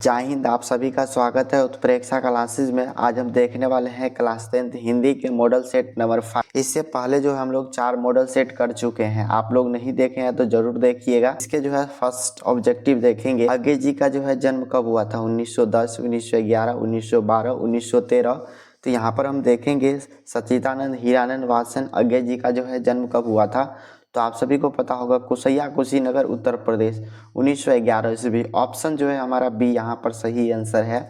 जय हिंद। आप सभी का स्वागत है उत्प्रेक्षा क्लासेस में। आज हम देखने वाले हैं क्लास 10th हिंदी के मॉडल सेट नंबर 5। इससे पहले जो है हम लोग 4 मॉडल सेट कर चुके हैं। आप लोग नहीं देखे हैं तो जरूर देखिएगा। इसके जो है फर्स्ट ऑब्जेक्टिव देखेंगे, अज्ञे जी का जो है जन्म कब हुआ था। 1910, 1911, 1912, 1913। तो यहाँ पर हम देखेंगे सच्चिदानंद हीरानंद वासन अज्ञे जी का जो है जन्म कब हुआ था। तो आप सभी को पता होगा, कुसैया कुशीनगर उत्तर प्रदेश, 1911 ईस्वी। ऑप्शन जो है हमारा बी यहाँ पर सही आंसर है।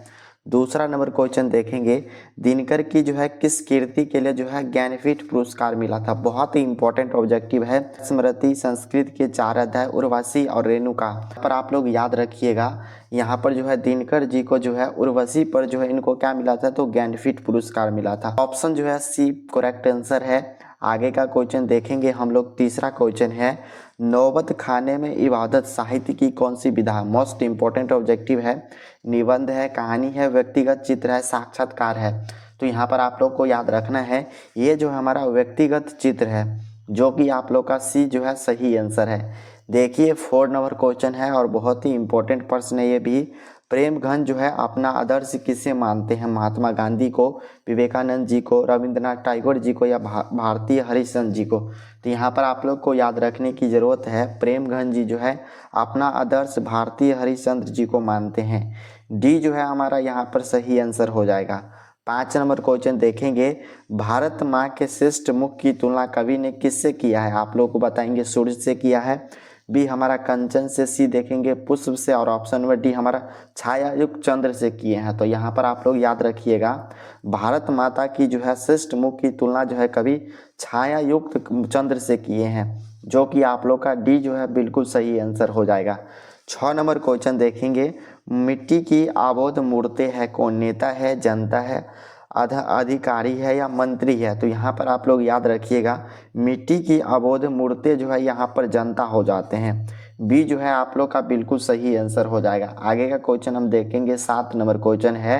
दूसरा नंबर क्वेश्चन देखेंगे, दिनकर की जो है किस कीर्ति के लिए जो है ज्ञानपीठ पुरस्कार मिला था। बहुत ही इंपॉर्टेंट ऑब्जेक्टिव है। स्मृति, संस्कृत के 4 अध्याय, उर्वशी और रेणुका पर आप लोग याद रखिएगा। यहाँ पर जो है दिनकर जी को जो है उर्वशी पर जो है इनको क्या मिला था, तो ज्ञानपीठ पुरस्कार मिला था। ऑप्शन जो है सी करेक्ट आंसर है। आगे का क्वेश्चन देखेंगे हम लोग। तीसरा क्वेश्चन है, नौबत खाने में इबादत साहित्य की कौन सी विधा। मोस्ट इंपॉर्टेंट ऑब्जेक्टिव है। निबंध है, कहानी है, व्यक्तिगत चित्र है, साक्षात्कार है। तो यहाँ पर आप लोग को याद रखना है, ये जो हमारा व्यक्तिगत चित्र है, जो कि आप लोग का सी जो है सही आंसर है। देखिए 4 नंबर क्वेश्चन है और बहुत ही इंपॉर्टेंट प्रश्न है ये भी। प्रेम घन जो है अपना आदर्श किसे मानते हैं। महात्मा गांधी को, विवेकानंद जी को, रविंद्रनाथ टैगोर जी को या भारतीय हरिश्चंद्र जी को। तो यहाँ पर आप लोग को याद रखने की ज़रूरत है, प्रेम घन जी जो है अपना आदर्श भारतीय हरिश्चंद्र जी को मानते हैं। डी जो है हमारा यहाँ पर सही आंसर हो जाएगा। 5 नंबर क्वेश्चन देखेंगे, भारत माँ के श्रेष्ठ मुख की तुलना कवि ने किससे किया है। आप लोग को बताएंगे सूर्य से किया है, बी हमारा कंचन से, सी देखेंगे पुष्प से, और ऑप्शन नंबर डी हमारा छाया युक्त चंद्र से किए हैं। तो यहाँ पर आप लोग याद रखिएगा, भारत माता की जो है श्रेष्ठ मुख की तुलना जो है कवि छाया युक्त चंद्र से किए हैं, जो कि आप लोग का डी जो है बिल्कुल सही आंसर हो जाएगा। 6 नंबर क्वेश्चन देखेंगे, मिट्टी की आबोध मूर्ति है कौन। नेता है, जनता है, अधिकारी है या मंत्री है। तो यहाँ पर आप लोग याद रखिएगा, मिट्टी की अबोध मूर्ति जो है यहाँ पर जनता हो जाते हैं। बी जो है आप लोग का बिल्कुल सही आंसर हो जाएगा। आगे का क्वेश्चन हम देखेंगे। 7 नंबर क्वेश्चन है,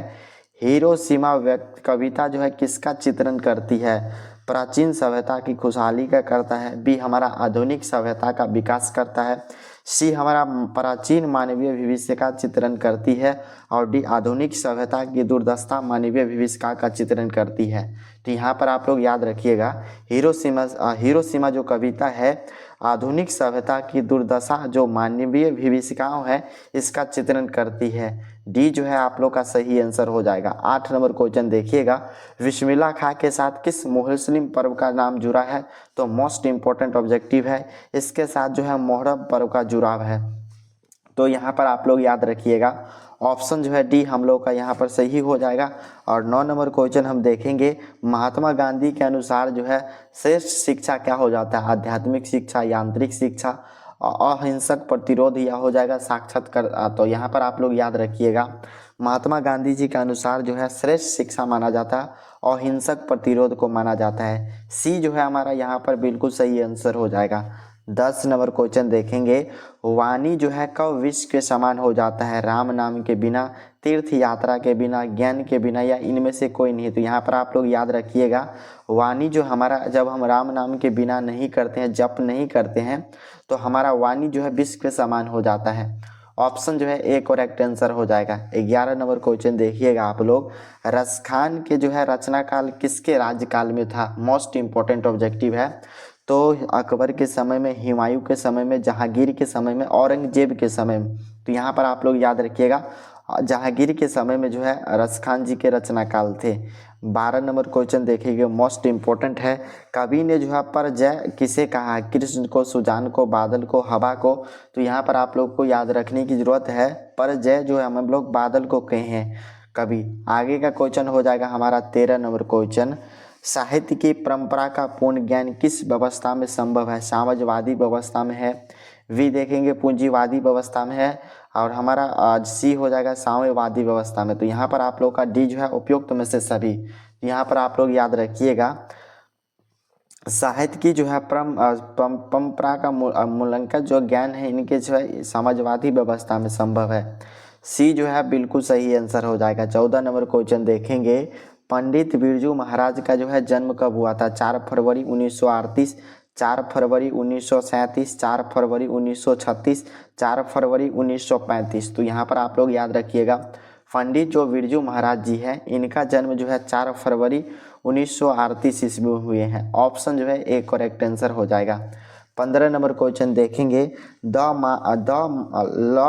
हिरोशिमा व्यक्त कविता जो है किसका चित्रण करती है। प्राचीन सभ्यता की खुशहाली का करता है, बी हमारा आधुनिक सभ्यता का विकास करता है, सी हमारा प्राचीन मानवीय भविष्य का चित्रण करती है, और डी आधुनिक सभ्यता की दुर्दशा मानवीय भविष्य का चित्रण करती है। तो यहाँ पर आप लोग याद रखिएगा, हिरोशिमा जो कविता है आधुनिक सभ्यता की दुर्दशा जो मानवीय विभीषिकाओं है इसका चित्रण करती है। डी जो है आप लोग का सही आंसर हो जाएगा। 8 नंबर क्वेश्चन देखिएगा, बिस्मिल्लाह खां के साथ किस मुस्लिम पर्व का नाम जुड़ा है। तो मोस्ट इंपॉर्टेंट ऑब्जेक्टिव है, इसके साथ जो है मुहर्रम पर्व का जुड़ाव है। तो यहाँ पर आप लोग याद रखिएगा, ऑप्शन जो है डी हम लोग का यहाँ पर सही हो जाएगा। और 9 नंबर क्वेश्चन हम देखेंगे, महात्मा गांधी के अनुसार जो है श्रेष्ठ शिक्षा क्या हो जाता है। आध्यात्मिक शिक्षा, यांत्रिक शिक्षा, अहिंसक प्रतिरोध या हो जाएगा साक्षात्कार। तो यहाँ पर आप लोग याद रखिएगा, महात्मा गांधी जी के अनुसार जो है श्रेष्ठ शिक्षा माना जाता है, अहिंसक प्रतिरोध को माना जाता है। सी जो है हमारा यहाँ पर बिल्कुल सही आंसर हो जाएगा। 10 नंबर क्वेश्चन देखेंगे, वाणी जो है कब विश्व के समान हो जाता है। राम नाम के बिना, तीर्थ यात्रा के बिना, ज्ञान के बिना, या इनमें से कोई नहीं। तो यहाँ पर आप लोग याद रखिएगा, वाणी जो हमारा जब हम राम नाम के बिना नहीं करते हैं, जप नहीं करते हैं, तो हमारा वाणी जो है विश्व के समान हो जाता है। ऑप्शन जो है ए करेक्ट आंसर हो जाएगा। 11 नंबर क्वेश्चन देखिएगा आप लोग, रसखान के जो है रचना काल किसके राज्यकाल में था। मोस्ट इंपॉर्टेंट ऑब्जेक्टिव है। तो अकबर के समय में, हुमायूं के समय में, जहांगीर के समय में, औरंगजेब के समय में। तो यहाँ पर आप लोग याद रखिएगा, जहांगीर के समय में जो है रसखान जी के रचना काल थे। 12 नंबर क्वेश्चन देखिएगा, मोस्ट इंपॉर्टेंट है, कवि ने जो है पर जय किसे कहा है। कृष्ण को, सुजान को, बादल को, हवा को। तो यहाँ पर आप लोग को याद रखने की जरूरत है, पर जय जो है हम लोग बादल को कहे हैं कवि। आगे का क्वेश्चन हो जाएगा हमारा 13 नंबर क्वेश्चन, साहित्य की परंपरा का पूर्ण ज्ञान किस व्यवस्था में संभव है। साम्यवादी व्यवस्था में है, वी देखेंगे पूंजीवादी व्यवस्था में है, और हमारा सी हो जाएगा साम्यवादी व्यवस्था में। तो यहाँ पर आप लोग का डी जो है उपयुक्त में से सभी। यहाँ पर आप लोग याद रखिएगा, साहित्य की जो है परंपरा का मूल्यांकन जो ज्ञान है इनके जो है समाजवादी व्यवस्था में संभव है। सी जो है बिल्कुल सही आंसर हो जाएगा। 14 नंबर क्वेश्चन देखेंगे, पंडित बिरजू महाराज का जो है जन्म कब हुआ था। 4 फरवरी 1938, 4 फरवरी 1937, 4 फरवरी 1936, 4 फरवरी 1935। तो यहाँ पर आप लोग याद रखिएगा पंडित जो बिरजू महाराज जी हैं इनका जन्म जो है 4 फरवरी 1938 ईस्वी में हुए हैं। ऑप्शन जो है ए करेक्ट आंसर हो जाएगा। 15 नंबर क्वेश्चन देखेंगे ल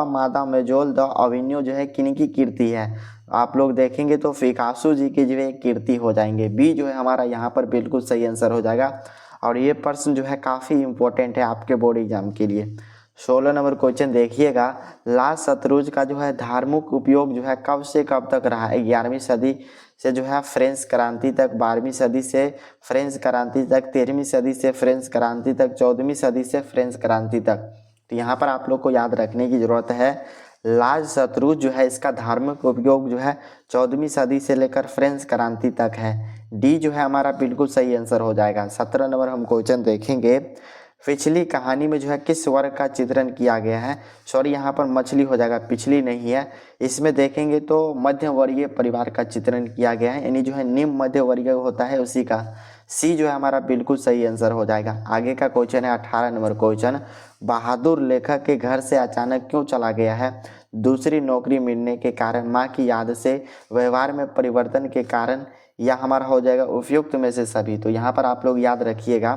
मादा मेजोल द अविन्यो जो है किनकी कीर्ति है। आप लोग देखेंगे तो पिकासो जी की जो है कीर्ति हो जाएंगे। बी जो है हमारा यहाँ पर बिल्कुल सही आंसर हो जाएगा और ये प्रश्न जो है काफ़ी इंपॉर्टेंट है आपके बोर्ड एग्जाम के लिए। 16 नंबर क्वेश्चन देखिएगा लाल शतरूज का जो है धार्मिक उपयोग जो है कब से कब तक रहा है। 11वीं सदी से जो है फ्रेंच क्रांति तक, 12वीं सदी से फ्रेंच क्रांति तक, 13वीं सदी से फ्रेंच क्रांति तक, 14वीं सदी से फ्रेंच क्रांति तक। तो यहाँ पर आप लोग को याद रखने की जरूरत है लाल शतरूज जो है इसका धार्मिक उपयोग जो है 14वीं सदी से लेकर फ्रेंच क्रांति तक है। डी जो है हमारा बिल्कुल सही आंसर हो जाएगा। 17 नंबर हम क्वेश्चन देखेंगे पिछली कहानी में जो है किस वर्ग का चित्रण किया गया है। सॉरी यहाँ पर मछली हो जाएगा, पिछली नहीं है। इसमें देखेंगे तो मध्य वर्गीय परिवार का चित्रण किया गया है, यानी जो है निम्न मध्य वर्गीय होता है उसी का। सी जो है हमारा बिल्कुल सही आंसर हो जाएगा। आगे का क्वेश्चन है 18 नंबर क्वेश्चन बहादुर लेखक के घर से अचानक क्यों चला गया है। दूसरी नौकरी मिलने के कारण, माँ की याद से, व्यवहार में परिवर्तन के कारण, या हमारा हो जाएगा उपयुक्त में से सभी। तो यहाँ पर आप लोग याद रखिएगा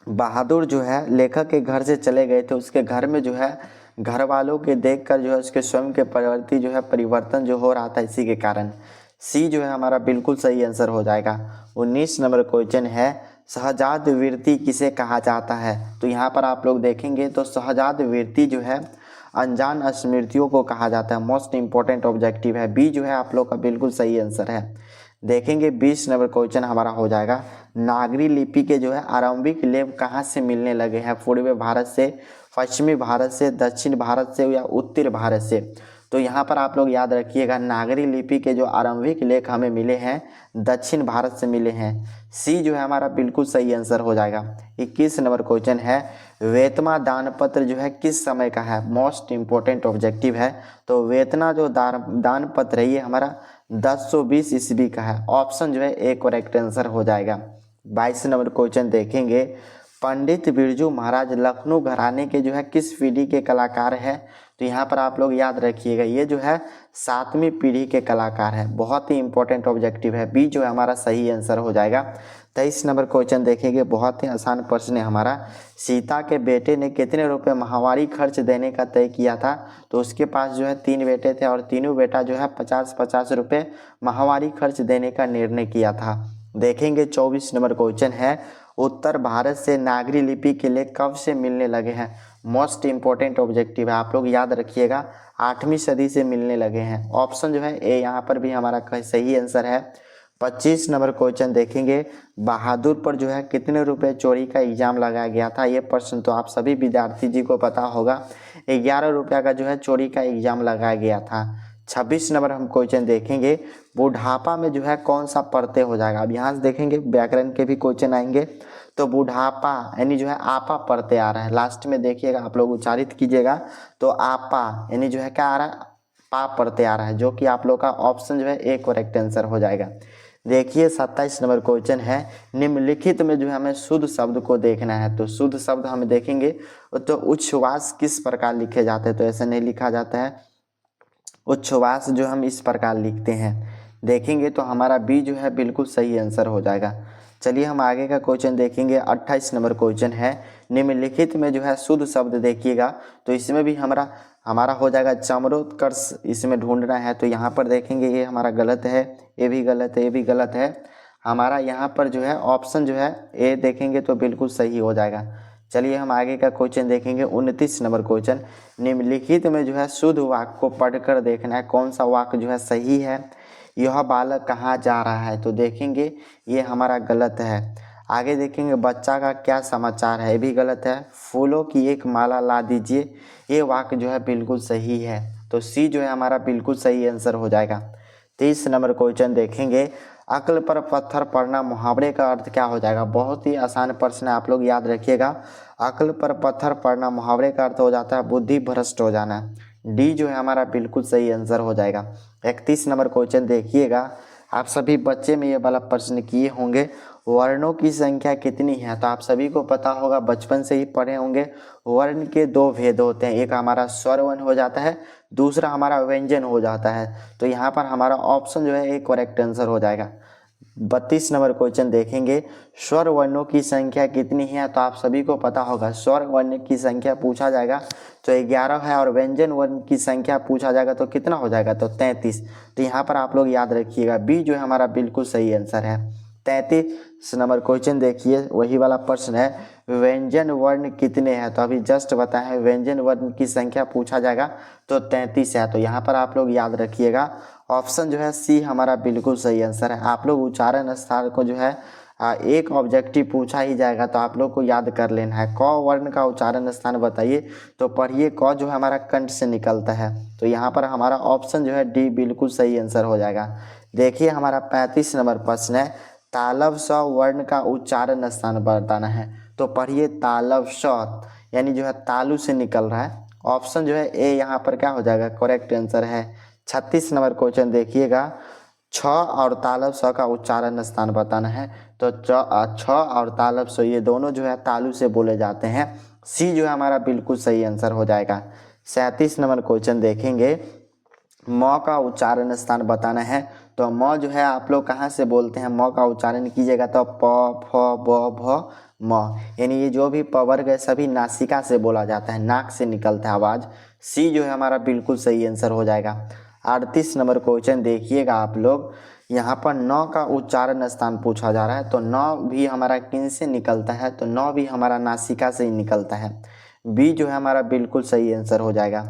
बहादुर जो है लेखक के घर से चले गए थे, उसके घर में जो है घर वालों के देखकर जो है उसके स्वयं के प्रवृत्ति जो है परिवर्तन जो हो रहा था इसी के कारण। सी जो है हमारा बिल्कुल सही आंसर हो जाएगा। 19 नंबर क्वेश्चन है सहजाद वृत्ति किसे कहा जाता है। तो यहाँ पर आप लोग देखेंगे तो सहजाद वृत्ति जो है अनजान स्मृतियों को कहा जाता है। मोस्ट इंपॉर्टेंट ऑब्जेक्टिव है। बी जो है आप लोग का बिल्कुल सही आंसर है। देखेंगे 20 नंबर क्वेश्चन हमारा हो जाएगा नागरी लिपि के जो है आरंभिक लेख कहाँ से मिलने लगे हैं। पूर्वी भारत से, पश्चिमी भारत से, दक्षिण भारत से या उत्तर भारत से। तो यहाँ पर आप लोग याद रखिएगा नागरी लिपि के जो आरंभिक लेख हमें मिले हैं दक्षिण भारत से मिले हैं। सी जो है हमारा बिल्कुल सही आंसर हो जाएगा। 21 नंबर क्वेश्चन है वेतमा दान पत्र जो है किस समय का है। मोस्ट इंपॉर्टेंट ऑब्जेक्टिव है। तो वेतना जो दान पत्र है ये हमारा 1020 ईस्वी का है। ऑप्शन जो है ए करेक्ट आंसर हो जाएगा। 22 नंबर क्वेश्चन देखेंगे पंडित बिरजू महाराज लखनऊ घराने के जो है किस पीढ़ी के कलाकार हैं। तो यहाँ पर आप लोग याद रखिएगा ये जो है 7वीं पीढ़ी के कलाकार है। बहुत ही इंपॉर्टेंट ऑब्जेक्टिव है। बी जो है हमारा सही आंसर हो जाएगा। 23 नंबर क्वेश्चन देखेंगे बहुत ही आसान प्रश्न है हमारा सीता के बेटे ने कितने रुपए माहवारी खर्च देने का तय किया था। तो उसके पास जो है 3 बेटे थे और तीनों बेटा जो है 50-50 रुपये माहवारी खर्च देने का निर्णय किया था। देखेंगे 24 नंबर क्वेश्चन है उत्तर भारत से नागरी लिपि के लेख कब से मिलने लगे हैं। मोस्ट इंपॉर्टेंट ऑब्जेक्टिव है। आप लोग याद रखिएगा 8वीं सदी से मिलने लगे हैं। ऑप्शन जो है ए यहाँ पर भी हमारा सही आंसर है। 25 नंबर क्वेश्चन देखेंगे बहादुर पर जो है कितने रुपए चोरी का इल्जाम लगाया गया था। ये प्रश्न तो आप सभी विद्यार्थी जी को पता होगा। 11 रुपया का जो है चोरी का इल्जाम लगाया गया था। 26 नंबर हम क्वेश्चन देखेंगे बुढ़ापा में जो है कौन सा प्रत्यय हो जाएगा। अब यहाँ से देखेंगे व्याकरण के भी क्वेश्चन आएंगे। तो बुढ़ापा यानी जो है आपा प्रत्यय आ रहा है। लास्ट में देखिएगा आप लोग उच्चारित कीजिएगा तो आपा यानी जो है क्या आ रहा है पा प्रत्यय आ रहा है, जो कि आप लोग का ऑप्शन जो है ए करेक्ट आंसर हो जाएगा। देखिए 27 नंबर क्वेश्चन है निम्नलिखित में जो है हमें शुद्ध शब्द को देखना है। तो शुद्ध शब्द हम देखेंगे तो उच्छ्वास किस प्रकार लिखे जाते हैं। तो ऐसे नहीं लिखा जाता है। उच्छ्वास जो हम इस प्रकार लिखते हैं। देखेंगे तो हमारा बी जो है बिल्कुल सही आंसर हो जाएगा। चलिए हम आगे का क्वेश्चन देखेंगे। 28 नंबर क्वेश्चन है निम्नलिखित में जो है शुद्ध शब्द देखिएगा। तो इसमें भी हमारा हो जाएगा चमरोत्कर्ष इसमें ढूंढना है। तो यहाँ पर देखेंगे ये हमारा गलत है, ये भी गलत है, ये भी गलत है। हमारा यहाँ पर जो है ऑप्शन जो है ए देखेंगे तो बिल्कुल सही हो जाएगा। चलिए हम आगे का क्वेश्चन देखेंगे। 29 नंबर क्वेश्चन निम्नलिखित में जो है शुद्ध वाक्य को पढ़कर देखना है कौन सा वाक्य जो है सही है। यह बालक कहाँ जा रहा है। तो देखेंगे ये हमारा गलत है। आगे देखेंगे बच्चा का क्या समाचार है, ये भी गलत है। फूलों की एक माला ला दीजिए, ये वाक्य जो है बिल्कुल सही है। तो सी जो है हमारा बिल्कुल सही आंसर हो जाएगा। 30 नंबर क्वेश्चन देखेंगे अक्ल पर पत्थर पड़ना मुहावरे का अर्थ क्या हो जाएगा। बहुत ही आसान प्रश्न है, आप लोग याद रखिएगा। अक्ल पर पत्थर पड़ना मुहावरे का अर्थ हो जाता है बुद्धि भ्रष्ट हो जाना। डी जो है हमारा बिल्कुल सही आंसर हो जाएगा। 31 नंबर क्वेश्चन देखिएगा आप सभी बच्चे में ये वाला प्रश्न किए होंगे, वर्णों की संख्या कितनी है। तो आप सभी को पता होगा, बचपन से ही पढ़े होंगे, वर्ण के दो भेद होते हैं, एक हमारा स्वर वर्ण हो जाता है, दूसरा हमारा व्यंजन हो जाता है। तो यहाँ पर हमारा ऑप्शन जो है एक करेक्ट आंसर हो जाएगा। 32 नंबर क्वेश्चन देखेंगे, स्वर वर्णों की संख्या कितनी है। तो आप सभी को पता होगा, स्वर वर्ण की संख्या पूछा जाएगा तो 11 है, और व्यंजन वर्ण की संख्या पूछा जाएगा तो कितना हो जाएगा, तो 33। तो यहाँ पर आप लोग याद रखिएगा, बी जो है हमारा बिल्कुल सही आंसर है। 33 नंबर क्वेश्चन देखिए, वही वाला प्रश्न है, व्यंजन वर्ण कितने हैं। तो अभी जस्ट बताया है, व्यंजन वर्ण की संख्या पूछा जाएगा तो 33 है। तो यहाँ पर आप लोग याद रखिएगा, ऑप्शन जो है सी हमारा बिल्कुल सही आंसर है। आप लोग उच्चारण स्थान को जो है एक ऑब्जेक्टिव पूछा ही जाएगा तो आप लोग को याद कर लेना है। क वर्ण का उच्चारण स्थान बताइए, तो पढ़िए, क जो है हमारा कंठ से निकलता है। तो यहाँ पर हमारा ऑप्शन जो है डी बिल्कुल सही आंसर हो जाएगा। देखिए हमारा 35 नंबर प्रश्न है, तालव स वर्ण का उच्चारण स्थान बताना है। तो पढ़िए, तालव स यानी जो है तालु से निकल रहा है। ऑप्शन जो है ए यहाँ पर क्या हो जाएगा, करेक्ट आंसर है। 36 नंबर क्वेश्चन देखिएगा, छ और तालव स का उच्चारण स्थान बताना है। तो छ और तालव स ये दोनों जो है तालु से बोले जाते हैं। सी जो है हमारा बिल्कुल सही आंसर हो जाएगा। 37 नंबर क्वेश्चन देखेंगे, म का उच्चारण स्थान बताना है। तो म जो है आप लोग कहाँ से बोलते हैं, म का उच्चारण कीजिएगा तो प फ ब भ म, यानी ये जो भी प वर्ग है सभी नासिका से बोला जाता है, नाक से निकलता है आवाज। सी जो है हमारा बिल्कुल सही आंसर हो जाएगा। 38 नंबर क्वेश्चन देखिएगा आप लोग, यहाँ पर न का उच्चारण स्थान पूछा जा रहा है। तो न भी हमारा किन से निकलता है, तो न भी हमारा नासिका से ही निकलता है। बी जो है हमारा बिल्कुल सही आंसर हो जाएगा।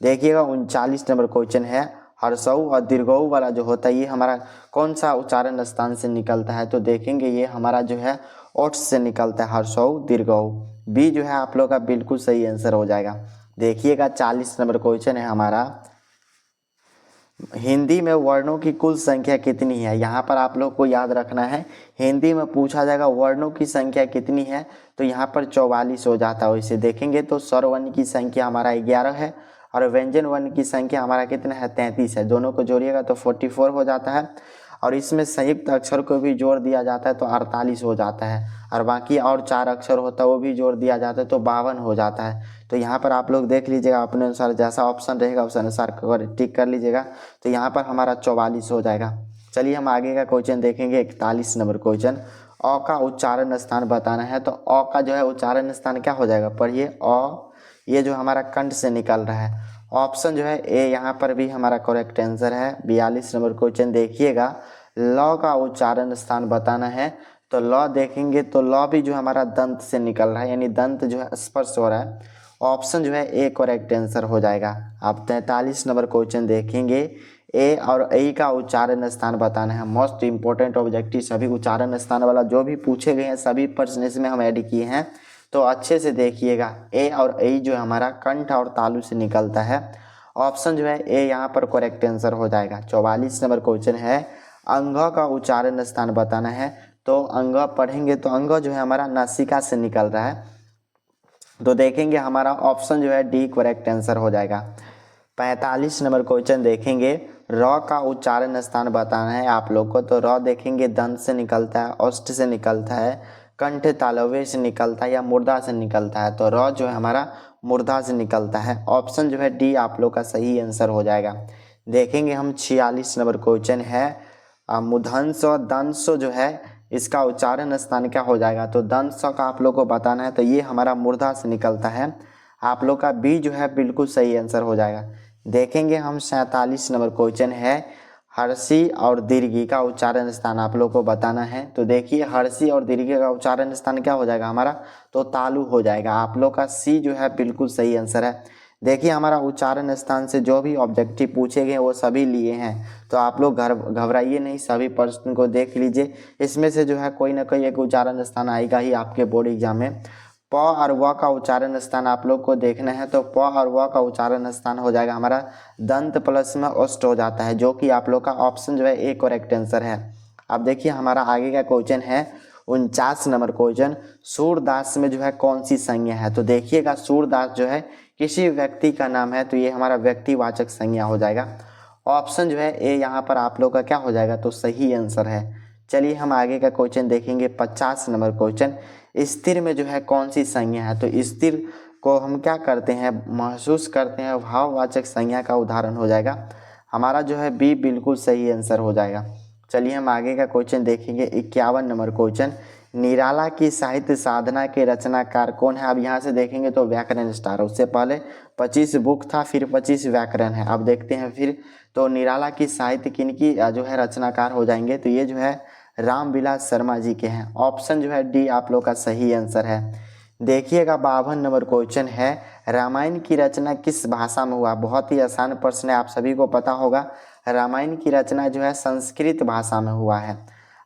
देखिएगा 39 नंबर क्वेश्चन है, हर्षऊ और दीर्घऊ वाला जो होता है ये हमारा कौन सा उच्चारण स्थान से निकलता है। तो देखेंगे ये हमारा जो है ओठ से निकलता है, हर्षऊ दीर्घऊ। बी जो है आप लोग का बिल्कुल सही आंसर हो जाएगा। देखिएगा 40 नंबर क्वेश्चन है हमारा, हिंदी में वर्णों की कुल संख्या कितनी है। यहाँ पर आप लोग को याद रखना है, हिंदी में पूछा जाएगा वर्णों की संख्या कितनी है, तो यहाँ पर 44 हो जाता है। वैसे देखेंगे तो स्वर वर्ण की संख्या हमारा 11 है, और व्यंजन वर्ण की संख्या हमारा कितना है, 33 है। दोनों को जोड़िएगा तो 44 हो जाता है, और इसमें संयुक्त अक्षर को भी जोड़ दिया जाता है तो 48 हो जाता है, और बाकी और 4 अक्षर होता है वो भी जोड़ दिया जाता है तो 52 हो जाता है। तो यहाँ पर आप लोग देख लीजिएगा, अपने अनुसार जैसा ऑप्शन रहेगा उस अनुसार टिक कर लीजिएगा। तो यहाँ पर हमारा 44 हो जाएगा। चलिए हम आगे का क्वेश्चन देखेंगे। 41 नंबर क्वेश्चन, अ का उच्चारण स्थान बताना है। तो अ का जो है उच्चारण स्थान क्या हो जाएगा, पढ़िए, अ ये जो हमारा कंठ से निकल रहा है। ऑप्शन जो है ए यहाँ पर भी हमारा करेक्ट आंसर है। 42 नंबर क्वेश्चन देखिएगा, ल का उच्चारण स्थान बताना है। तो ल देखेंगे तो ल भी जो हमारा दंत से निकल रहा है, यानी दंत जो है स्पर्श हो रहा है। ऑप्शन जो है ए करेक्ट आंसर हो जाएगा। आप 43 नंबर क्वेश्चन देखेंगे, ए और ए का उच्चारण स्थान बताना है। मोस्ट इंपॉर्टेंट ऑब्जेक्टिव, सभी उच्चारण स्थान वाला जो भी पूछे गए हैं सभी प्रश्न इसमें हम ऐड किए हैं, तो अच्छे से देखिएगा। ए और ए जो हमारा कंठ और तालु से निकलता है। ऑप्शन जो है ए यहाँ पर करेक्ट आंसर हो जाएगा। 44 नंबर क्वेश्चन है, अंग का उच्चारण स्थान बताना है। तो अंग पढ़ेंगे तो अंग जो है हमारा नासिका से निकल रहा है। तो देखेंगे हमारा ऑप्शन जो है डी करेक्ट आंसर हो जाएगा। 45 नंबर क्वेश्चन देखेंगे, र का उच्चारण स्थान बताना है आप लोग को। तो र देखेंगे दंत से निकलता है, ओष्ठ से निकलता है, कंठ तालव्य से निकलता है या मूर्धा से निकलता है। तो र जो है हमारा मूर्धा से निकलता है। ऑप्शन जो है डी आप लोग का सही आंसर हो जाएगा। देखेंगे हम 46 नंबर क्वेश्चन है, मूर्धन्य दंश जो है इसका उच्चारण स्थान क्या हो जाएगा। तो दंश का आप लोग को बताना है। तो ये हमारा मूर्धा से निकलता है। आप लोग का बी जो है बिल्कुल सही आंसर हो जाएगा। देखेंगे हम 47 नंबर क्वेश्चन है, हर्षी और दीर्घी का उच्चारण स्थान आप लोग को बताना है। तो देखिए हर्षी और दीर्घी का उच्चारण स्थान क्या हो जाएगा हमारा, तो तालु हो जाएगा। आप लोग का सी जो है बिल्कुल सही आंसर है। देखिए हमारा उच्चारण स्थान से जो भी ऑब्जेक्टिव पूछे गए वो सभी लिए हैं, तो आप लोग घबराइए नहीं, सभी प्रश्न को देख लीजिए। इसमें से जो है कोई ना कोई एक उच्चारण स्थान आएगा ही आपके बोर्ड एग्जाम में। प और व का उच्चारण स्थान आप लोग को देखना है। तो प और व का उच्चारण स्थान हो जाएगा हमारा दंत प्लस में ओष्ठ हो जाता है, जो कि आप लोग का ऑप्शन जो है ए करेक्ट आंसर है। अब देखिए हमारा आगे का क्वेश्चन है 49 नंबर क्वेश्चन, सूरदास में जो है कौन सी संज्ञा है। तो देखिएगा सूरदास जो है किसी व्यक्ति का नाम है, तो ये हमारा व्यक्तिवाचक संज्ञा हो जाएगा। ऑप्शन जो है ए यहाँ पर आप लोग का क्या हो जाएगा, तो सही आंसर है। चलिए हम आगे का क्वेश्चन देखेंगे। 50 नंबर क्वेश्चन, स्थिर में जो है कौन सी संज्ञा है। तो स्थिर को हम क्या करते हैं, महसूस करते हैं, भाववाचक संज्ञा का उदाहरण हो जाएगा हमारा जो है बी, बिल्कुल सही आंसर हो जाएगा। चलिए हम आगे का क्वेश्चन देखेंगे। 51 नंबर क्वेश्चन, निराला की साहित्य साधना के रचनाकार कौन है। अब यहाँ से देखेंगे तो व्याकरण स्टार, उससे पहले 25 बुक था, फिर 25 व्याकरण है। अब देखते हैं फिर तो निराला की साहित्य किनकी जो है रचनाकार हो जाएंगे, तो ये जो है रामविलास शर्मा जी के हैं। ऑप्शन जो है डी आप लोग का सही आंसर है। देखिएगा 52 नंबर क्वेश्चन है, रामायण की रचना किस भाषा में हुआ। बहुत ही आसान प्रश्न है, आप सभी को पता होगा रामायण की रचना जो है संस्कृत भाषा में हुआ है।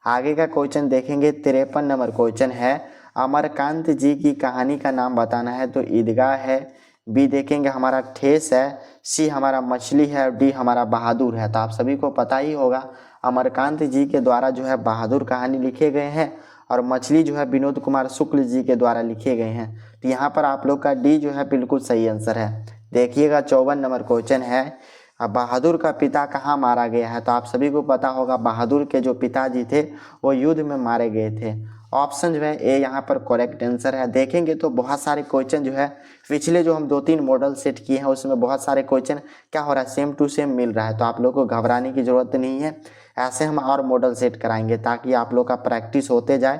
आगे का क्वेश्चन देखेंगे। 53 नंबर क्वेश्चन है, अमरकांत जी की कहानी का नाम बताना है। तो ईदगाह है, बी देखेंगे हमारा ठेस है, सी हमारा मछली है और डी हमारा बहादुर है। तो आप सभी को पता ही होगा अमरकांत जी के द्वारा जो है बहादुर कहानी लिखे गए हैं और मछली जो है विनोद कुमार शुक्ल जी के द्वारा लिखे गए हैं। तो यहाँ पर आप लोग का डी जो है बिल्कुल सही आंसर है। देखिएगा 54 नंबर क्वेश्चन है, बहादुर का पिता कहाँ मारा गया है। तो आप सभी को पता होगा बहादुर के जो पिताजी थे वो युद्ध में मारे गए थे। ऑप्शन जो है ए यहाँ पर करेक्ट आंसर है। देखेंगे तो बहुत सारे क्वेश्चन जो है पिछले जो हम 2-3 मॉडल सेट किए हैं उसमें बहुत सारे क्वेश्चन क्या हो रहा है, सेम टू सेम मिल रहा है। तो आप लोग को घबराने की ज़रूरत नहीं है, ऐसे हम और मॉडल सेट कराएंगे ताकि आप लोग का प्रैक्टिस होते जाए।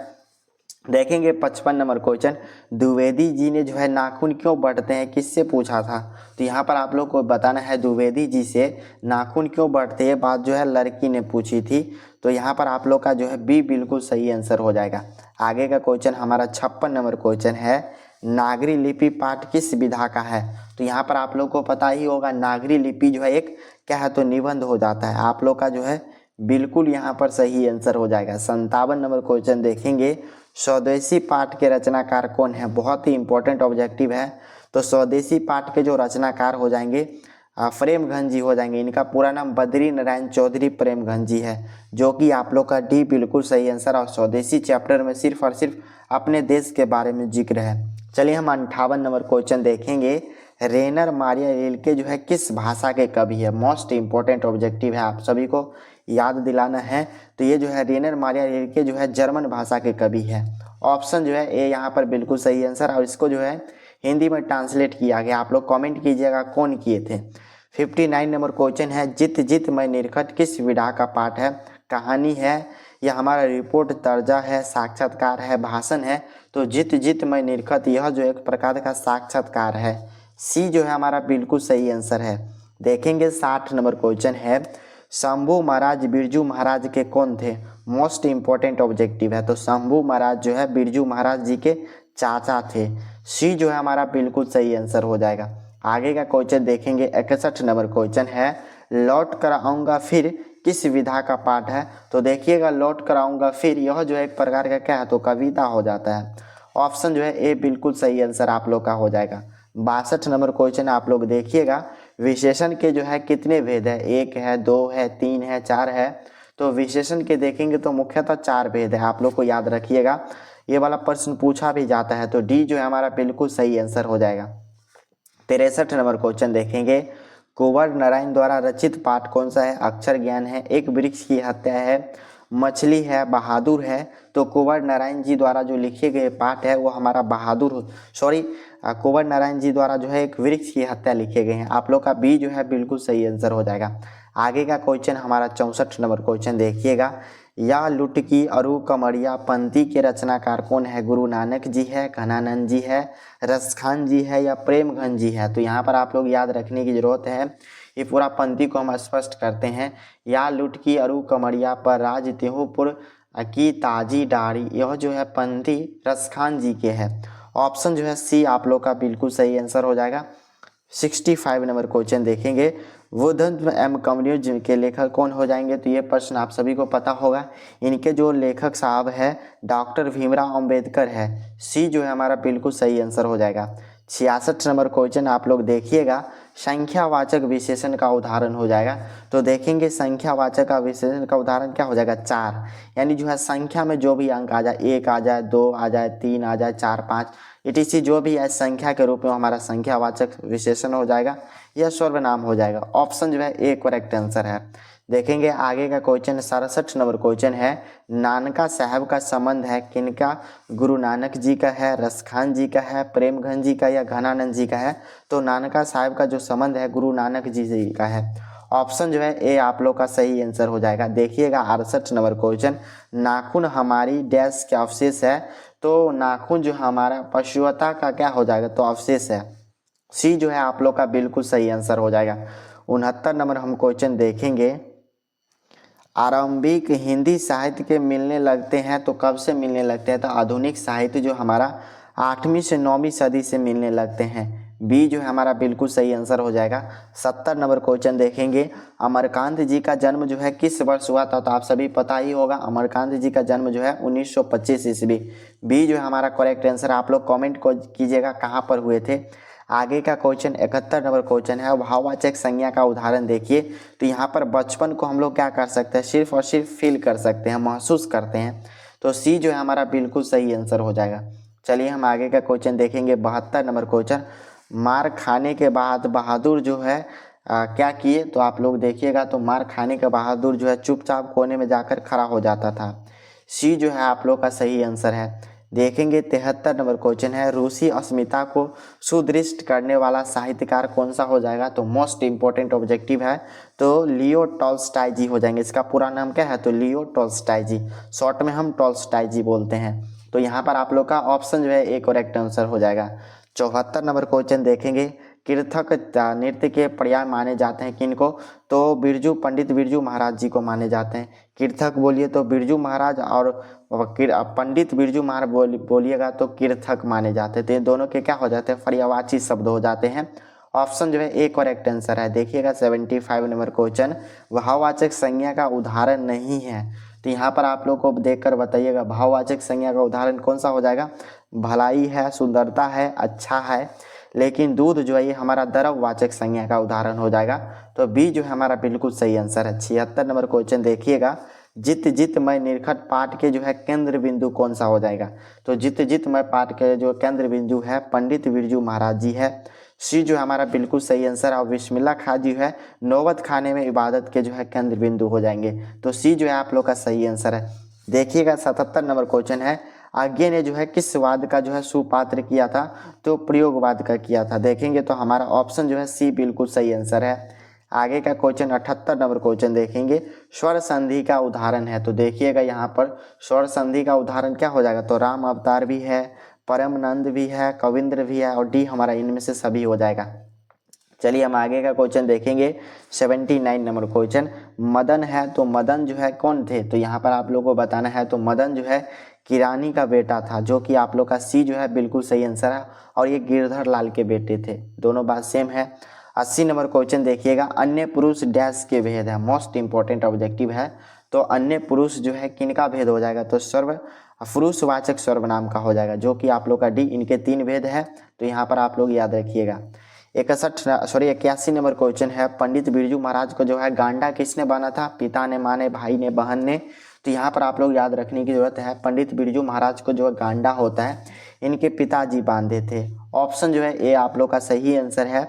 देखेंगे 55 नंबर क्वेश्चन, द्विवेदी जी ने जो है नाखून क्यों बढ़ते हैं, किससे पूछा था। तो यहाँ पर आप लोग को बताना है द्विवेदी जी से नाखून क्यों बढ़ते, ये बात जो है लड़की ने पूछी थी। तो यहाँ पर आप लोग का जो है बी बिल्कुल सही आंसर हो जाएगा। आगे का क्वेश्चन हमारा 56 नंबर क्वेश्चन है, नागरी लिपि पाठ किस विधा का है। तो यहाँ पर आप लोग को पता ही होगा नागरी लिपि जो है एक क्या है, तो निबंध हो जाता है। आप लोग का जो है बिल्कुल यहाँ पर सही आंसर हो जाएगा। 57 नंबर क्वेश्चन देखेंगे, स्वदेशी पाठ के रचनाकार कौन है। बहुत ही इंपॉर्टेंट ऑब्जेक्टिव है। तो स्वदेशी पाठ के जो रचनाकार हो जाएंगे प्रेमघन जी हो जाएंगे। इनका पूरा नाम बद्री नारायण चौधरी प्रेमघन जी है, जो कि आप लोग का डी बिल्कुल सही आंसर। और स्वदेशी चैप्टर में सिर्फ और सिर्फ अपने देश के बारे में जिक्र है। चलिए हम 58 नंबर क्वेश्चन देखेंगे, रेनर मारिया रिल्के जो है किस भाषा के कवि है। मोस्ट इंपॉर्टेंट ऑब्जेक्टिव है, आप सभी को याद दिलाना है। तो ये जो है रेनर मारिया रिल्के जो है जर्मन भाषा के कवि है। ऑप्शन जो है ए यहाँ पर बिल्कुल सही आंसर। और इसको जो है हिंदी में ट्रांसलेट किया गया, आप लोग कमेंट कीजिएगा कौन किए थे। 59 नंबर क्वेश्चन है, जित जित मैं निरखट किस विधा का पाठ है। कहानी है या हमारा रिपोर्ट तर्जा है, साक्षात्कार है, भाषण है। तो जित जित मैं निरखट यह जो एक प्रकार का साक्षात्कार है। सी जो है हमारा बिल्कुल सही आंसर है। देखेंगे 60 नंबर क्वेश्चन है, शंभू महाराज बिरजू महाराज के कौन थे। मोस्ट इंपॉर्टेंट ऑब्जेक्टिव है। तो शंभू महाराज जो है बिरजू महाराज जी के चाचा थे। सी जो है हमारा बिल्कुल सही आंसर हो जाएगा। आगे का क्वेश्चन देखेंगे 61 नंबर क्वेश्चन है, लौट कर आऊँगा फिर किस विधा का पाठ है। तो देखिएगा लौट कर आऊँगा फिर यह जो है एक प्रकार का क्या है, तो कविता हो जाता है। ऑप्शन जो है ए बिल्कुल सही आंसर आप लोग का हो जाएगा। 62 नंबर क्वेश्चन आप लोग देखिएगा, विशेषण के जो है कितने भेद है, 1 है, 2 है, 3 है, 4 है। तो विशेषण के देखेंगे तो मुख्यतः 4 भेद है, आप लोग को याद रखिएगा। ये वाला प्रश्न पूछा भी जाता है। तो डी जो है हमारा बिल्कुल सही आंसर हो जाएगा। 63 नंबर क्वेश्चन देखेंगे, कुंवर नारायण द्वारा रचित पाठ कौन सा है। अक्षर ज्ञान है, एक वृक्ष की हत्या है, मछली है, बहादुर है। तो कुंवर नारायण जी द्वारा जो लिखे गए पाठ है वो हमारा कुंवर नारायण जी द्वारा जो है एक वृक्ष की हत्या लिखे गए हैं। आप लोग का बी जो है बिल्कुल सही आंसर हो जाएगा। आगे का क्वेश्चन हमारा 64 नंबर क्वेश्चन देखिएगा, या लुटकी अरु कमरिया पंक्ति के रचनाकार कौन है। गुरु नानक जी है, घनानंद जी है, रसखान जी है या प्रेमघन जी है। तो यहाँ पर आप लोग याद रखने की जरूरत है। ये पूरा पंक्ति को हम स्पष्ट करते हैं, या लुटकी अरु कमरिया पर राज तेहूपुर की ताजी डारी, यह जो है पंक्ति रसखान जी के है। ऑप्शन जो है सी आप लोग का बिल्कुल सही आंसर हो जाएगा। 65 नंबर क्वेश्चन देखेंगे, बुद्धत्व एवं कम्युनिज्म के लेखक कौन हो जाएंगे। तो ये प्रश्न आप सभी को पता होगा। इनके जो लेखक साहब है डॉक्टर भीमराव अंबेडकर है। सी जो है हमारा बिल्कुल सही आंसर हो जाएगा। 66 नंबर क्वेश्चन आप लोग देखिएगा, संख्यावाचक विशेषण का उदाहरण हो जाएगा। तो देखेंगे संख्यावाचक का विशेषण का उदाहरण क्या हो जाएगा, 4। यानी जो है संख्या में जो भी अंक आ जाए, 1 आ जाए, 2 आ जाए, 3 आ जाए, 4, 5 etc जो भी है संख्या के रूप में हमारा संख्यावाचक विशेषण हो जाएगा, यह सर्वनाम हो जाएगा। ऑप्शन जो है ए करेक्ट आंसर है। देखेंगे आगे का क्वेश्चन 67 नंबर क्वेश्चन है, नानका साहब का संबंध है किनका, गुरु नानक जी का है, रसखान जी का है, प्रेमगंज जी का या घनानंद जी का है। तो नानका साहब का जो संबंध है गुरु नानक जी का है। ऑप्शन जो है ए आप लोग का सही आंसर हो जाएगा। देखिएगा 68 नंबर क्वेश्चन, नाखून हमारी डैश के अवशेष है। तो नाखून जो हमारा पशुता का क्या हो जाएगा, तो अवशेष है। सी जो है आप लोग का बिल्कुल सही आंसर हो जाएगा। 69 नंबर हम क्वेश्चन देखेंगे, आरंभिक हिंदी साहित्य के मिलने लगते हैं। तो कब से मिलने लगते हैं, तो आधुनिक साहित्य जो हमारा 8वीं से 9वीं सदी से मिलने लगते हैं। बी जो है हमारा बिल्कुल सही आंसर हो जाएगा। 70 नंबर क्वेश्चन देखेंगे, अमरकांत जी का जन्म जो है किस वर्ष हुआ था। तो आप सभी पता ही होगा, अमरकांत जी का जन्म जो है 1925 ईस्वी। बी जो है हमारा करेक्ट आंसर। आप लोग कमेंट कीजिएगा कहाँ पर हुए थे। आगे का क्वेश्चन 71 नंबर क्वेश्चन है, भाववाचक संज्ञा का उदाहरण देखिए। तो यहाँ पर बचपन को हम लोग क्या कर सकते हैं, सिर्फ और सिर्फ फील कर सकते हैं, महसूस करते हैं। तो सी जो है हमारा बिल्कुल सही आंसर हो जाएगा। चलिए हम आगे का क्वेश्चन देखेंगे, 72 नंबर क्वेश्चन, मार खाने के बाद बहादुर जो है क्या किए। तो आप लोग देखिएगा, तो मार खाने के बहादुर जो है चुपचाप कोने में जाकर खड़ा हो जाता था। सी जो है आप लोग का सही आंसर है। देखेंगे 73 नंबर क्वेश्चन है, रूसी अस्मिता को सुदृढ़ करने वाला साहित्यकार कौन सा हो जाएगा। तो मोस्ट इंपॉर्टेंट ऑब्जेक्टिव है, तो लियो टॉल्स्टॉय जी हो जाएंगे। इसका पूरा नाम क्या है, तो लियो टॉल्स्टॉय जी, शॉर्ट में हम टॉल्स्टॉय जी बोलते हैं। तो यहाँ पर आप लोग का ऑप्शन जो है एक करेक्ट आंसर हो जाएगा। 74 नंबर क्वेश्चन देखेंगे, कीर्थक नृत्य के पर्याय माने जाते हैं किनको। तो बिरजू पंडित बिरजू महाराज जी को माने जाते हैं। कीर्थक बोलिए तो बिरजू महाराज, और पंडित बिरजू महाराज बोलिएगा तो कीर्थक माने जाते हैं। तो ये दोनों के क्या हो जाते हैं, पर्यायवाची शब्द हो जाते हैं। ऑप्शन जो है ए करेक्ट आंसर है। देखिएगा 75 नंबर क्वेश्चन, भाववाचक संज्ञा का उदाहरण नहीं है। तो यहाँ पर आप लोग को देखकर बताइएगा भाववाचक संज्ञा का उदाहरण कौन सा हो जाएगा। भलाई है, सुंदरता है, अच्छा है। लेकिन दूध जो है ये हमारा द्रव्यवाचक संज्ञा का उदाहरण हो जाएगा। तो बी जो है हमारा बिल्कुल सही आंसर है। 76 नंबर क्वेश्चन देखिएगा, जित जित मैं निरखट पाठ के जो है केंद्र बिंदु कौन सा हो जाएगा। तो जित जित मैं पाठ के जो केंद्र बिंदु है पंडित बिरजू महाराज जी है। सी जो हमारा बिल्कुल सही आंसर है। और बिस्मिल्लाह खां जी है नौबत खाने में इबादत के जो है केंद्र बिंदु हो जाएंगे। तो सी जो है आप लोग का सही आंसर है। देखिएगा 77 नंबर क्वेश्चन है, आज्ञा ने जो है किस वाद का जो है सुपात्र किया था। तो प्रयोगवाद का किया था। देखेंगे तो हमारा ऑप्शन जो है सी बिल्कुल सही आंसर है। आगे का क्वेश्चन 78 नंबर क्वेश्चन देखेंगे, स्वर संधि का उदाहरण है। तो देखिएगा यहाँ पर स्वर संधि का उदाहरण क्या हो जाएगा, तो राम अवतार भी है, परमानंद भी है, कविंद्र भी है, और डी हमारा इनमें से सभी हो जाएगा। चलिए हम आगे का क्वेश्चन देखेंगे 79 नंबर क्वेश्चन, मदन है। तो मदन जो है कौन थे, तो यहाँ पर आप लोगों को बताना है। तो मदन जो है किरानी का बेटा था, जो कि आप लोग का सी जो है बिल्कुल सही आंसर है। और ये गिरधर लाल के बेटे थे, दोनों बात सेम है। 80 नंबर क्वेश्चन देखिएगा, अन्य पुरुष डैश के भेद है, मोस्ट इंपॉर्टेंट ऑब्जेक्टिव है। तो अन्य पुरुष जो है किनका भेद हो जाएगा, तो सर्व पुरुषवाचक सर्वनाम का हो जाएगा, जो कि आप लोग का डी, इनके 3 भेद है। तो यहाँ पर आप लोग याद रखिएगा। 81 नंबर क्वेश्चन है, पंडित बिरजू महाराज को जो है गांडा किसने बांधा था, पिता ने, माँ ने, भाई ने, बहन ने। तो यहाँ पर आप लोग याद रखने की जरूरत है, पंडित बिरजू महाराज को जो गांडा होता है इनके पिताजी बांधे थे। ऑप्शन जो है ए आप लोग का सही आंसर है।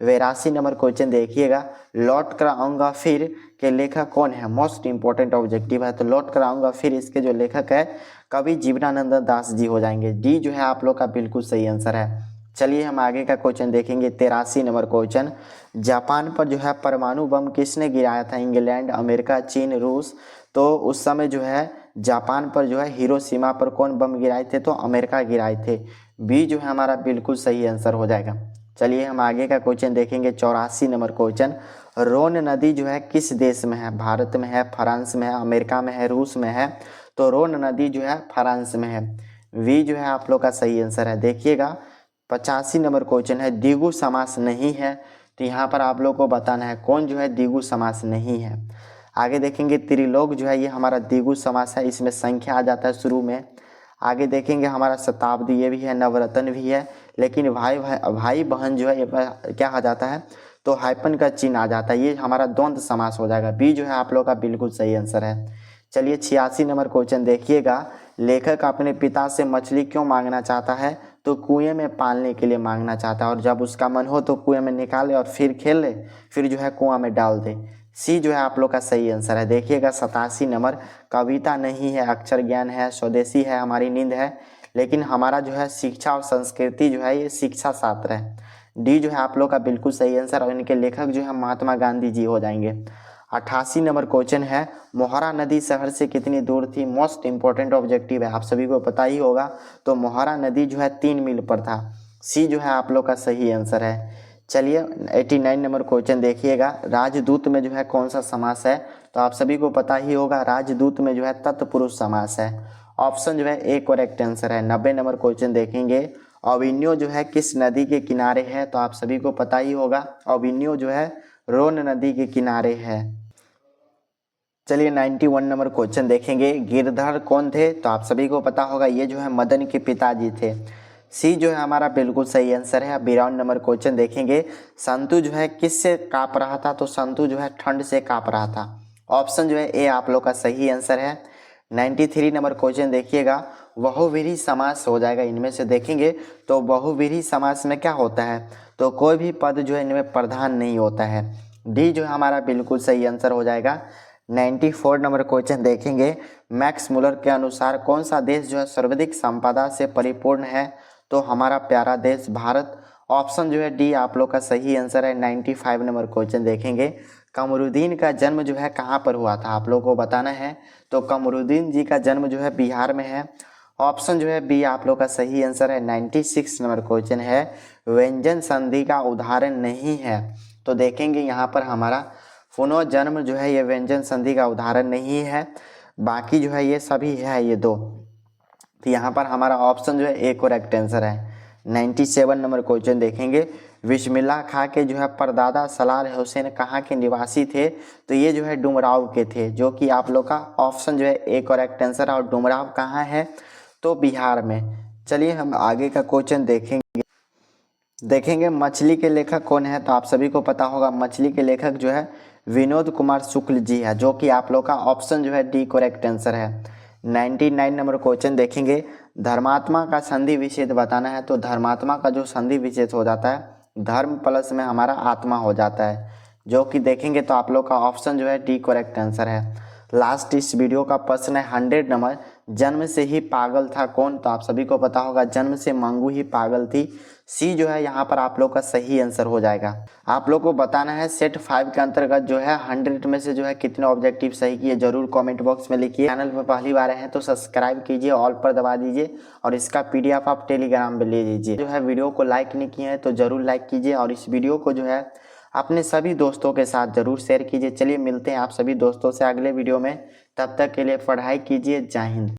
82 नंबर क्वेश्चन देखिएगा, लौट कर आऊँगा फिर के लेखक कौन है, मोस्ट इंपॉर्टेंट ऑब्जेक्टिव है। तो लौट कर आऊँगा फिर इसके जो लेखक है कवि जीवनानंद दास जी हो जाएंगे। डी जो है आप लोग का बिल्कुल सही आंसर है। चलिए हम आगे का क्वेश्चन देखेंगे 83 नंबर क्वेश्चन, जापान पर जो है परमाणु बम किसने गिराया था, इंग्लैंड, अमेरिका, चीन, रूस। तो उस समय जो है जापान पर जो है हिरोशिमा पर कौन बम गिराए थे, तो अमेरिका गिराए थे। बी जो है हमारा बिल्कुल सही आंसर हो जाएगा। चलिए हम आगे का क्वेश्चन देखेंगे 84 नंबर क्वेश्चन, रोन नदी जो है किस देश में है, भारत में है, फ्रांस में है, अमेरिका में है, रूस में है। तो रोन नदी जो है फ्रांस में है। वी जो है आप लोग का सही आंसर है। देखिएगा 85 नंबर क्वेश्चन है, द्विगु समास नहीं है। तो यहाँ पर आप लोग को बताना है कौन जो है द्विगु समास नहीं है। आगे देखेंगे त्रिलोक जो है ये हमारा द्विगु समास है, इसमें संख्या आ जाता है शुरू में। आगे देखेंगे हमारा शताब्दी, ये भी है, नवरत्न भी है, लेकिन भाई भाई भाई बहन जो है ये क्या आ जाता है, तो हाइपन का चिन्ह आ जाता है, ये हमारा द्वंद्व समास हो जाएगा। बी जो है आप लोग का बिल्कुल सही आंसर है। चलिए 86 नंबर क्वेश्चन देखिएगा। लेखक अपने पिता से मछली क्यों मांगना चाहता है, तो कुएं में पालने के लिए मांगना चाहता है, और जब उसका मन हो तो कुएं में निकाले और फिर खेल ले, फिर जो है कुआं में डाल दे। सी जो है आप लोग का सही आंसर है। देखिएगा 87 नंबर, कविता नहीं है, अक्षर ज्ञान है, स्वदेशी है, हमारी नींद है, लेकिन हमारा जो है शिक्षा और संस्कृति जो है ये शिक्षा शास्त्र है। डी जो है आप लोग का बिल्कुल सही आंसर, और इनके लेखक जो है महात्मा गांधी जी हो जाएंगे। 88 नंबर क्वेश्चन है, मोहारा नदी शहर से कितनी दूर थी। मोस्ट इंपॉर्टेंट ऑब्जेक्टिव है, आप सभी को पता ही होगा। तो मोहारा नदी जो है 3 मील पर था। सी जो है आप लोग का सही आंसर है। चलिए 89 नंबर क्वेश्चन देखिएगा। राजदूत में जो है कौन सा समास है, तो आप सभी को पता ही होगा, राजदूत में जो है तत्पुरुष समास है। ऑप्शन जो है ए करेक्ट आंसर है। 90 नंबर क्वेश्चन देखेंगे, अविन्यो जो है किस नदी के किनारे है, तो आप सभी को पता ही होगा, अविन्यो जो है रोन नदी के किनारे है। चलिए 91 नंबर क्वेश्चन देखेंगे, गिरधर कौन थे, तो आप सभी को पता होगा, ये जो है मदन के पिताजी थे। सी जो है हमारा बिल्कुल सही आंसर है। 92 नंबर क्वेश्चन देखेंगे, संतु जो है किससे काँप रहा था, तो संतु जो है ठंड से काँप रहा था। ऑप्शन जो है ए आप लोग का सही आंसर है। 93 नंबर क्वेश्चन देखिएगा, बहुव्रीहि समास हो जाएगा इनमें से। देखेंगे तो बहुव्रीहि समास में क्या होता है, तो कोई भी पद जो है इनमें प्रधान नहीं होता है। डी जो है हमारा बिल्कुल सही आंसर हो जाएगा। 94 नंबर क्वेश्चन देखेंगे, मैक्स मुलर के अनुसार कौन सा देश जो है सर्वाधिक संपदा से परिपूर्ण है, तो हमारा प्यारा देश भारत। ऑप्शन जो है डी आप लोग का सही आंसर है। 95 नंबर क्वेश्चन देखेंगे, कमरुद्दीन का जन्म जो है कहाँ पर हुआ था, आप लोग को बताना है। तो कमरुद्दीन जी का जन्म जो है बिहार में है। ऑप्शन जो है बी आप लोग का सही आंसर है। 96 नंबर क्वेश्चन है, व्यंजन संधि का उदाहरण नहीं है, तो देखेंगे यहाँ पर हमारा पुनर्जन्म जो है ये व्यंजन संधि का उदाहरण नहीं है, बाकी जो है ये सभी है ये दो। तो यहाँ पर हमारा ऑप्शन जो है ए करेक्ट आंसर है। 97 नंबर क्वेश्चन देखेंगे, बिस्मिल्लाह खां के जो है परदादा सलार हुसैन कहाँ के निवासी थे, तो ये जो है डुमराव के थे, जो कि आप लोग का ऑप्शन जो है ए करेक्ट आंसर है। और डुमराव कहाँ है, तो बिहार में। चलिए हम आगे का क्वेश्चन देखेंगे मछली के लेखक कौन है, तो आप सभी को पता होगा, मछली के लेखक जो है विनोद कुमार शुक्ल जी है, जो कि आप लोग का ऑप्शन जो है डी करेक्ट आंसर है। 99 नंबर क्वेश्चन देखेंगे, धर्मात्मा का संधि विच्छेद बताना है, तो धर्मात्मा का जो संधि विच्छेद हो जाता है, धर्म प्लस में हमारा आत्मा हो जाता है, जो कि देखेंगे तो आप लोग का ऑप्शन जो है डी करेक्ट आंसर है। लास्ट इस वीडियो का प्रश्न है 100 नंबर, जन्म से ही पागल था कौन, तो आप सभी को पता होगा, जन्म से मंगू ही पागल थी। सी जो है यहाँ पर आप लोग का सही आंसर हो जाएगा। आप लोग को बताना है सेट 5 के अंतर्गत जो है 100 में से जो है कितने ऑब्जेक्टिव सही किए, जरूर कमेंट बॉक्स में लिखिए। चैनल पर पहली बार आए हैं तो सब्सक्राइब कीजिए, ऑल पर दबा दीजिए, और इसका PDF आप टेलीग्राम में ले लीजिए। जो है वीडियो को लाइक नहीं किए हैं तो जरूर लाइक कीजिए, और इस वीडियो को जो है अपने सभी दोस्तों के साथ जरूर शेयर कीजिए। चलिए मिलते हैं आप सभी दोस्तों से अगले वीडियो में, तब तक के लिए पढ़ाई कीजिए। जय हिंद।